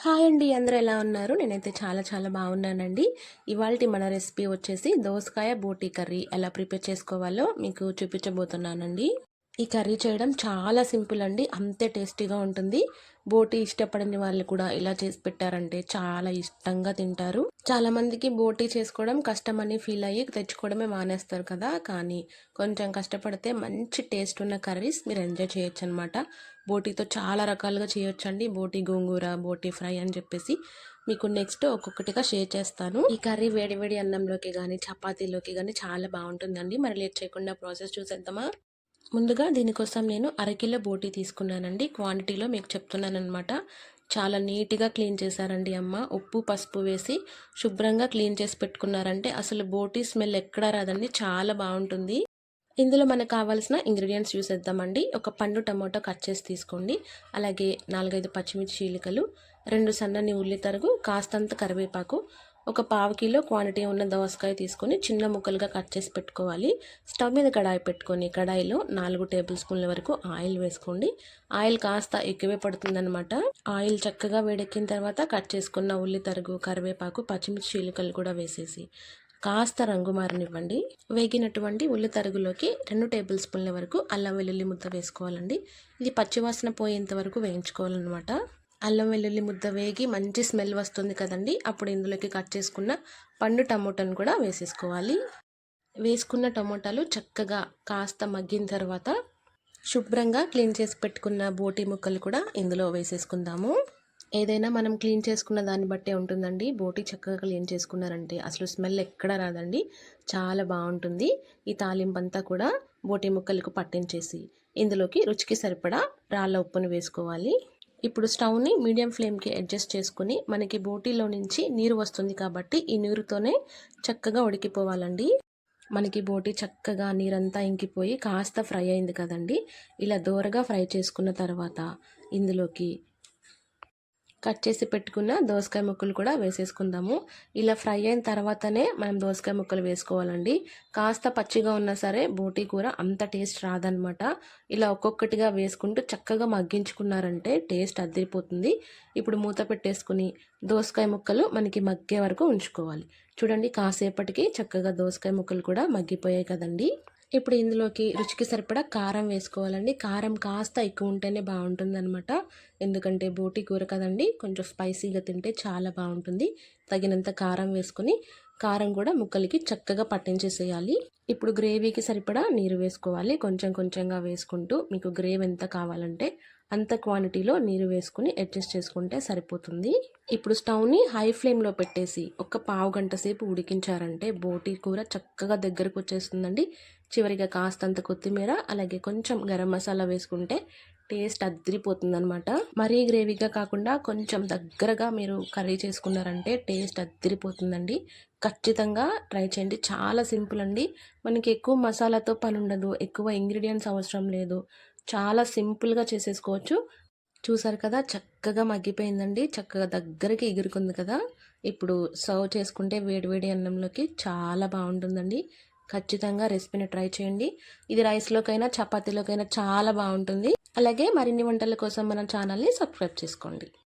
Hi అండి, అందరూ ఎలా ఉన్నారు? నేనైతే చాలా బాగున్నానండి. ఇవాల్టి మన రెసిపీ వచ్చేసి దోసకాయ బోటీ కర్రీ ఎలా ప్రిపేర్ చేసుకోవాలో మీకు చూపించబోతున్నానండి. ఈ కర్రీ చేయడం చాలా సింపుల్ అండి, అంతే టేస్టీగా ఉంటుంది. బోటీ ఇష్టపడని వాళ్ళు కూడా ఇలా చేసి పెట్టారంటే చాలా ఇష్టంగా తింటారు. చాలా మందికి బోటీ చేసుకోవడం కష్టమని ఫీల్ అయ్యి తెచ్చుకోవడమే మానేస్తారు కదా, కానీ కొంచెం కష్టపడితే మంచి టేస్ట్ ఉన్న కర్రీస్ మీరు ఎంజాయ్ చేయొచ్చు అనమాట. బోటీతో చాలా రకాలుగా చేయొచ్చండి. బోటీ గోంగూర, బోటీ ఫ్రై అని చెప్పేసి మీకు నెక్స్ట్ ఒక్కొక్కటిగా షేర్ చేస్తాను. ఈ కర్రీ వేడి వేడి అన్నంలోకి కానీ చపాతీలోకి కానీ చాలా బాగుంటుందండి. మరి లేట్ చేయకుండా ప్రాసెస్ చూసేద్దామా? ముందుగా దీనికోసం నేను అరకిలో బోటీ తీసుకున్నానండి. క్వాంటిటీలో మీకు చెప్తున్నాను అనమాట. చాలా నీట్గా క్లీన్ చేశారండి అమ్మ. ఉప్పు పసుపు వేసి శుభ్రంగా క్లీన్ చేసి పెట్టుకున్నారంటే అసలు బోటీ స్మెల్ ఎక్కడా రాదండి, చాలా బాగుంటుంది. ఇందులో మనకు కావాల్సిన ఇంగ్రీడియంట్స్ చూసేద్దామండి. ఒక పండు టమాటో కట్ చేసి తీసుకోండి. అలాగే 4-5 పచ్చిమిర్చి చీలికలు, 2 సన్నని ఉల్లి తరుగు, కాస్తంత కరివేపాకు, ఒక పావు కిలో క్వాంటిటీ ఉన్న దోసకాయ తీసుకొని చిన్న ముక్కలుగా కట్ చేసి పెట్టుకోవాలి. స్టవ్ మీద కడాయి పెట్టుకొని కడాయిలో 4 టేబుల్ స్పూన్ల వరకు ఆయిల్ వేసుకోండి. ఆయిల్ కాస్త ఎక్కువే పడుతుందన్నమాట. ఆయిల్ చక్కగా వేడెక్కిన తర్వాత కట్ చేసుకున్న ఉల్లి తరుగు, కరివేపాకు, పచ్చిమిర్చి చీలికలు కూడా వేసేసి కాస్త రంగు మారనివ్వండి. వేగినటువంటి ఉల్లి తరుగులోకి 2 టేబుల్ స్పూన్ల వరకు అల్లం వెల్లుల్లి ముద్ద వేసుకోవాలండి. ఇది పచ్చివాసన పోయేంత వరకు వేయించుకోవాలన్నమాట. అల్లం వెల్లుల్లి ముద్ద వేగి మంచి స్మెల్ వస్తుంది కదండి, అప్పుడు ఇందులోకి కట్ చేసుకున్న పండు టమోటాను కూడా వేసేసుకోవాలి. వేసుకున్న టమోటాలు చక్కగా కాస్త మగ్గిన తర్వాత శుభ్రంగా క్లీన్ చేసి పెట్టుకున్న బోటీ ముక్కలు కూడా ఇందులో వేసేసుకుందాము. ఏదైనా మనం క్లీన్ చేసుకున్న దాన్ని బట్టే ఉంటుందండి. బోటీ చక్కగా క్లీన్ చేసుకున్నారంటే అసలు స్మెల్ ఎక్కడా రాదండి, చాలా బాగుంటుంది. ఈ తాలింపు అంతా కూడా బోటీ ముక్కలకు పట్టించేసి ఇందులోకి రుచికి సరిపడా రాళ్ళ ఉప్పును వేసుకోవాలి. ఇప్పుడు స్టవ్ని మీడియం ఫ్లేమ్కి అడ్జస్ట్ చేసుకుని మనకి బోటీలో నుంచి నీరు వస్తుంది కాబట్టి ఈ నీరుతోనే చక్కగా ఉడికిపోవాలండి. మనకి బోటీ చక్కగా నీరంతా ఇంకిపోయి కాస్త ఫ్రై అయింది కదండి. ఇలా దోరగా ఫ్రై చేసుకున్న తర్వాత ఇందులోకి కట్ చేసి పెట్టుకున్న దోసకాయ ముక్కలు కూడా వేసేసుకుందాము. ఇలా ఫ్రై అయిన తర్వాతనే మనం దోసకాయ ముక్కలు వేసుకోవాలండి. కాస్త పచ్చిగా ఉన్నా సరే బోటీ కూర అంత టేస్ట్ రాదనమాట. ఇలా ఒక్కొక్కటిగా వేసుకుంటూ చక్కగా మగ్గించుకున్నారంటే టేస్ట్ అదిరిపోతుంది. ఇప్పుడు మూత పెట్టేసుకుని దోసకాయ ముక్కలు మనకి మగ్గే వరకు ఉంచుకోవాలి. చూడండి, కాసేపటికి చక్కగా దోసకాయ ముక్కలు కూడా మగ్గిపోయాయి కదండి. ఇప్పుడు ఇందులోకి రుచికి సరిపడా కారం వేసుకోవాలండి. కారం కాస్త ఎక్కువ ఉంటేనే బాగుంటుందన్నమాట. ఎందుకంటే బోటీ కూర కదండి, కొంచెం స్పైసీగా తింటే చాలా బాగుంటుంది. తగినంత కారం వేసుకొని కారం కూడా ముక్కలకి చక్కగా పట్టించేసేయాలి. ఇప్పుడు గ్రేవీకి సరిపడా నీరు వేసుకోవాలి. కొంచెంగా వేసుకుంటూ మీకు గ్రేవీ ఎంత కావాలంటే అంత క్వాంటిటీలో నీరు వేసుకుని అడ్జస్ట్ చేసుకుంటే సరిపోతుంది. ఇప్పుడు స్టవ్ని హై ఫ్లేమ్లో పెట్టేసి ఒక పావు గంట సేపు ఉడికించారంటే బోటీ కూర చక్కగా దగ్గరకు వచ్చేస్తుందండి. చివరిగా కాస్తంత కొత్తిమీర అలాగే కొంచెం గరం మసాలా వేసుకుంటే టేస్ట్ అదిరిపోతుంది అనమాట. మరీ గ్రేవీగా కాకుండా కొంచెం దగ్గరగా మీరు కర్రీ చేసుకున్నారంటే టేస్ట్ అదిరిపోతుందండి. ఖచ్చితంగా ట్రై చేయండి. చాలా సింపుల్ అండి. మనకి ఎక్కువ మసాలాతో పని ఉండదు, ఎక్కువ ఇంగ్రీడియంట్స్ అవసరం లేదు. చాలా సింపుల్గా చేసేసుకోవచ్చు. చూసారు కదా, చక్కగా మగ్గిపోయిందండి, చక్కగా దగ్గరికి ఎగురుకుంది కదా. ఇప్పుడు సర్వ్ చేసుకుంటే వేడివేడి అన్నంలోకి చాలా బాగుంటుందండి. ఖచ్చితంగా రెసిపీని ట్రై చేయండి. ఇది రైస్లోకైనా చపాతీలోకైనా చాలా బాగుంటుంది. అలాగే మరిన్ని వంటల కోసం మన ఛానల్ని సబ్స్క్రైబ్ చేసుకోండి.